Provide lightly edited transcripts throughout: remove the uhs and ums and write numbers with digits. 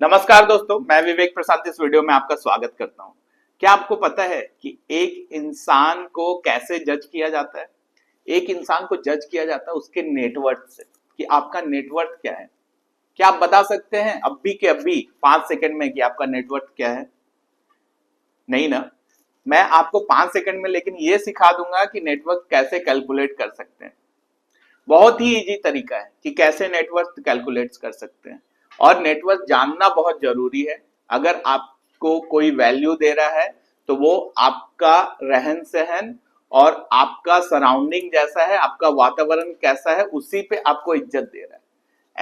नमस्कार दोस्तों, मैं विवेक प्रसाद इस वीडियो में आपका स्वागत करता हूं। क्या आपको पता है कि एक इंसान को कैसे जज किया जाता है? एक इंसान को जज किया जाता है उसके नेटवर्थ से, कि आपका नेटवर्थ क्या है। क्या आप बता सकते हैं अभी के अभी 5 सेकंड में कि आपका नेटवर्थ क्या है? नहीं ना। मैं आपको 5 सेकंड में लेकिन ये सिखा दूंगा कि नेटवर्थ कैसे कैलकुलेट कर सकते हैं। बहुत ही इजी तरीका है कि कैसे नेटवर्थ कैलकुलेट कर सकते हैं, और नेटवर्थ जानना बहुत जरूरी है। अगर आपको कोई वैल्यू दे रहा है तो वो आपका रहन सहन और आपका सराउंडिंग जैसा है, आपका वातावरण कैसा है, उसी पे आपको इज्जत दे रहा है।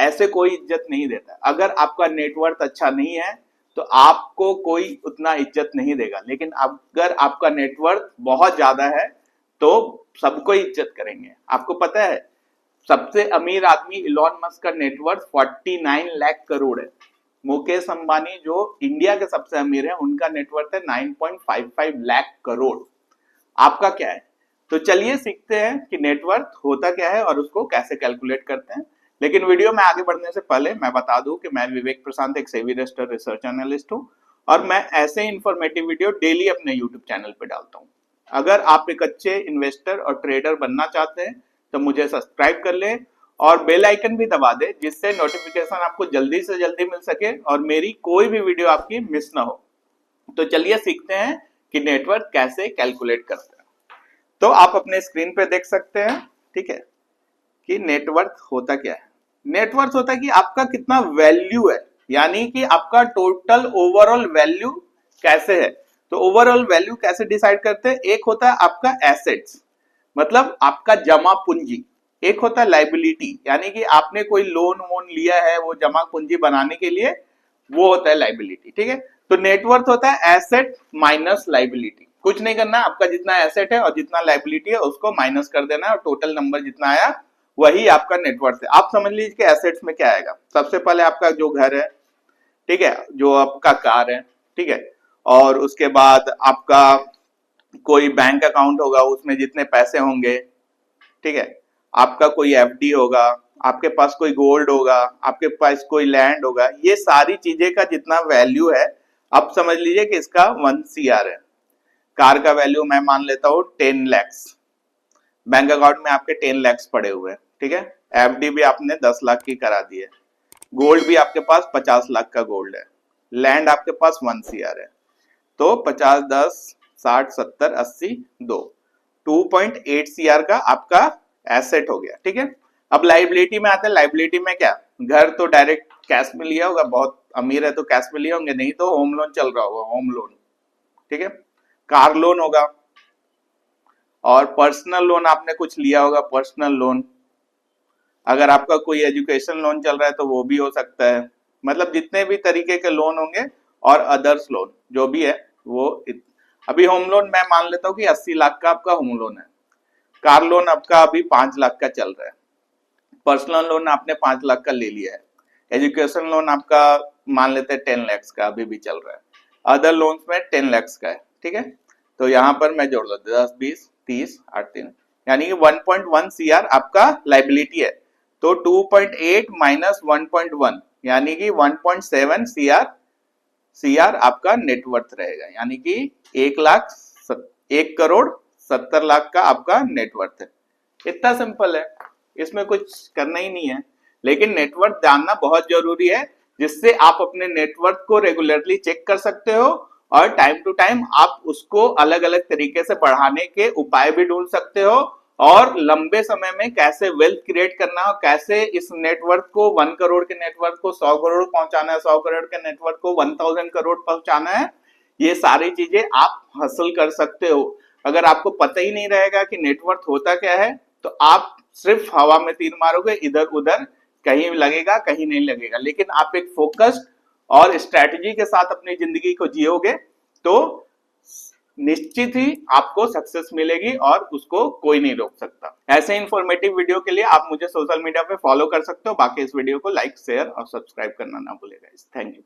ऐसे कोई इज्जत नहीं देता। अगर आपका नेटवर्थ अच्छा नहीं है तो आपको कोई उतना इज्जत नहीं देगा, लेकिन अगर आपका नेटवर्थ बहुत ज्यादा है तो सबको इज्जत करेंगे। आपको पता है सबसे अमीर आदमी इलॉन मस्क का नेटवर्थ 49 लाख करोड़ है। मुकेश अंबानी जो इंडिया के सबसे अमीर है, उनका नेटवर्थ है 9.55 लाख करोड़। आपका क्या है? तो चलिए सीखते हैं कि नेटवर्थ होता क्या है और उसको कैसे कैलकुलेट करते हैं। लेकिन वीडियो में आगे बढ़ने से पहले मैं बता दूं कि मैं विवेक प्रशांत एक सेबी रजिस्टर्ड रिसर्च एनालिस्ट हूं, और मैं ऐसे इंफॉर्मेटिव वीडियो डेली अपने यूट्यूब चैनल पे डालता हूं। अगर आप एक अच्छे इन्वेस्टर और ट्रेडर बनना चाहते हैं तो मुझे सब्सक्राइब कर ले और बेल आइकन भी दबा दे, जिससे नोटिफिकेशन आपको जल्दी से जल्दी मिल सके और मेरी कोई भी वीडियो आपकी मिस ना हो। तो चलिए सीखते हैं कि नेटवर्थ कैसे कैलकुलेट करते हैं। तो आप अपने स्क्रीन पे देख सकते हैं, ठीक है, कि नेटवर्थ होता क्या है। नेटवर्थ होता है कि आपका कितना वैल्यू है, यानी कि आपका टोटल ओवरऑल वैल्यू कैसे है। तो ओवरऑल वैल्यू कैसे डिसाइड करते हैं? एक होता है आपका एसेट्स, मतलब आपका जमा पूंजी। एक होता है लाइबिलिटी, यानी कि आपने कोई लोन वोन लिया है वो जमा पूंजी बनाने के लिए, वो होता है लाइबिलिटी। ठीक है, तो नेटवर्थ होता है एसेट माइनस लाइबिलिटी। कुछ नहीं करना, आपका जितना एसेट है और जितना लाइबिलिटी है उसको माइनस कर देना है, और टोटल नंबर जितना आया वही आपका नेटवर्थ है। आप समझ लीजिए कि एसेट्स में क्या आएगा। सबसे पहले आपका जो घर है, ठीक है, जो आपका कार है, ठीक है, और उसके बाद आपका कोई बैंक अकाउंट होगा, उसमें जितने पैसे होंगे, ठीक है, आपका कोई एफडी होगा, आपके पास कोई गोल्ड होगा, आपके पास कोई लैंड होगा, ये सारी चीजें का जितना वैल्यू है, आप समझ लीजिए कि इसका 1 CR है। कार का वैल्यू मैं मान लेता हूं 10 lakhs, बैंक अकाउंट में आपके 10 lakhs पड़े हुए हैं, ठीक है, एफडी भी आपने 10 लाख की करा दी है, गोल्ड भी आपके पास 50 लाख का गोल्ड है, लैंड आपके पास 1 CR है। तो 50 10 60 70 80 2 2.8 CR का आपका एसेट हो गया। ठीक है, अब लाइबिलिटी में आते हैं। लाइबिलिटी में क्या, घर तो डायरेक्ट कैश में लिया होगा, बहुत अमीर है तो कैश में लिए होंगे, नहीं तो होम लोन चल रहा होगा, होम लोन, ठीक है, कार लोन होगा, और पर्सनल लोन आपने कुछ लिया होगा, पर्सनल लोन। अगर आपका कोई एजुकेशन लोन चल रहा है तो वो भी हो सकता है। मतलब जितने भी तरीके के लोन होंगे और अदर्स लोन जो भी है वो अभी होम लोन मैं मान लेता हूँ कि 80 लाख का आपका होम लोन है। कार लोन आपका अभी 5 लाख का चल रहा है। पर्सनल लोन आपने 5 लाख का ले लिया है। एजुकेशन लोन आपका मान लेते हैं 10 lakhs का अभी भी चल रहा है। अदर लोन्स में 10 lakhs का है। ठीक है, तो यहाँ पर मैं जोड़ देता हूँ 10 20 30 8 3, यानी कि 1.1 CR आपका लाइबिलिटी है। तो 2.8 माइनस 1.1 यानी कि 1.7 CR आपका नेटवर्थ रहेगा, यानी कि 1,70,00,000 का आपका नेटवर्थ है। इतना सिंपल है, इसमें कुछ करना ही नहीं है। लेकिन नेटवर्थ जानना बहुत जरूरी है, जिससे आप अपने नेटवर्थ को रेगुलरली चेक कर सकते हो, और टाइम टू टाइम आप उसको अलग अलग तरीके से बढ़ाने के उपाय भी ढूंढ सकते हो, और लंबे समय में कैसे वेल्थ क्रिएट करना हो, कैसे इस नेटवर्थ को 1 करोड़ के नेटवर्थ को 100 करोड़ पहुंचाना है, 100 करोड़ के नेटवर्थ को 1000 करोड़ पहुंचाना है, ये सारी चीजें आप हासिल कर सकते हो। अगर आपको पता ही नहीं रहेगा कि नेटवर्थ होता क्या है, तो आप सिर्फ हवा में तीर मारोगे, इधर उधर कहीं लगेगा कहीं नहीं लगेगा। लेकिन आप एक फोकस्ड और स्ट्रेटजी के साथ अपनी जिंदगी को जियोगे तो निश्चित ही आपको सक्सेस मिलेगी, और उसको कोई नहीं रोक सकता। ऐसे इंफॉर्मेटिव वीडियो के लिए आप मुझे सोशल मीडिया पे फॉलो कर सकते हो। बाकी इस वीडियो को लाइक शेयर और सब्सक्राइब करना ना भूलेगा। Thank you.